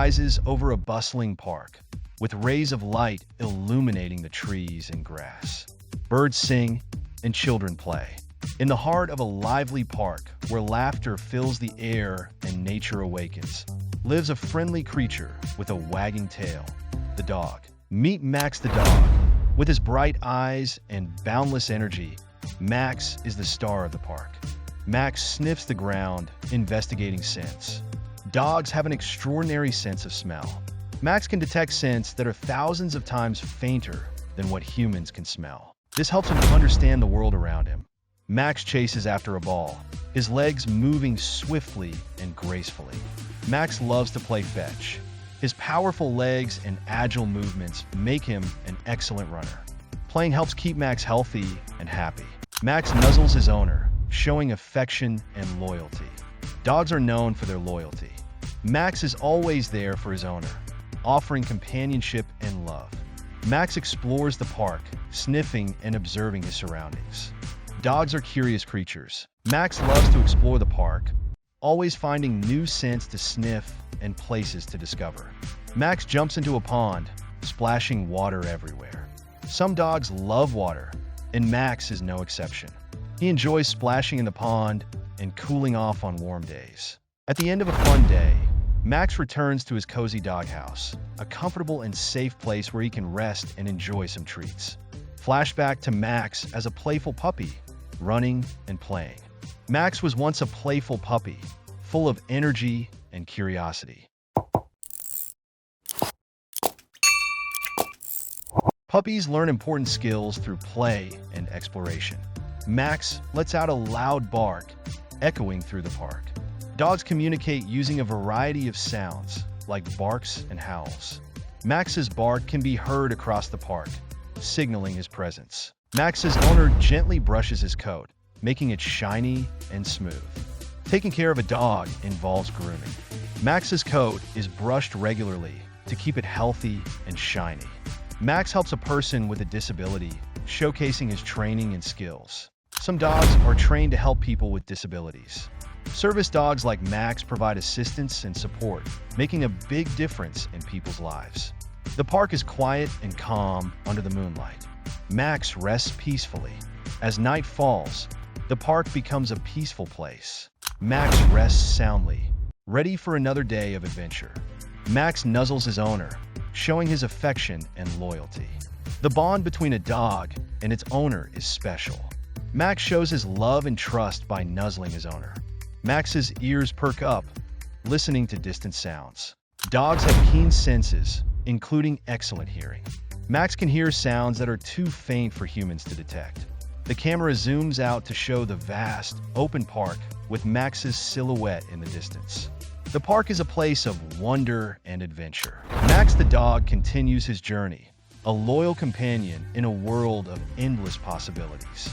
rises over a bustling park, with rays of light illuminating the trees and grass. Birds sing and children play. In the heart of a lively park, where laughter fills the air and nature awakens, lives a friendly creature with a wagging tail, the dog. Meet Max the dog. With his bright eyes and boundless energy, Max is the star of the park. Max sniffs the ground, investigating scents. Dogs have an extraordinary sense of smell. Max can detect scents that are thousands of times fainter than what humans can smell. This helps him understand the world around him. Max chases after a ball, his legs moving swiftly and gracefully. Max loves to play fetch. His powerful legs and agile movements make him an excellent runner. Playing helps keep Max healthy and happy. Max nuzzles his owner, showing affection and loyalty. Dogs are known for their loyalty. Max is always there for his owner, offering companionship and love. Max explores the park, sniffing and observing his surroundings. Dogs are curious creatures. Max loves to explore the park, always finding new scents to sniff and places to discover. Max jumps into a pond, splashing water everywhere. Some dogs love water, and Max is no exception. He enjoys splashing in the pond and cooling off on warm days. At the end of a fun day, Max returns to his cozy doghouse, a comfortable and safe place where he can rest and enjoy some treats. Flashback to Max as a playful puppy, running and playing. Max was once a playful puppy, full of energy and curiosity. Puppies learn important skills through play and exploration. Max lets out a loud bark, echoing through the park. Dogs communicate using a variety of sounds, like barks and howls. Max's bark can be heard across the park, signaling his presence. Max's owner gently brushes his coat, making it shiny and smooth. Taking care of a dog involves grooming. Max's coat is brushed regularly to keep it healthy and shiny. Max helps a person with a disability, showcasing his training and skills. Some dogs are trained to help people with disabilities. Service dogs like Max provide assistance and support, making a big difference in people's lives. The park is quiet and calm under the moonlight. Max rests peacefully. As night falls, the park becomes a peaceful place. Max rests soundly, ready for another day of adventure. Max nuzzles his owner, showing his affection and loyalty. The bond between a dog and its owner is special. Max shows his love and trust by nuzzling his owner. Max's ears perk up, listening to distant sounds. Dogs have keen senses, including excellent hearing. Max can hear sounds that are too faint for humans to detect. The camera zooms out to show the vast, open park with Max's silhouette in the distance. The park is a place of wonder and adventure. Max the dog continues his journey, a loyal companion in a world of endless possibilities.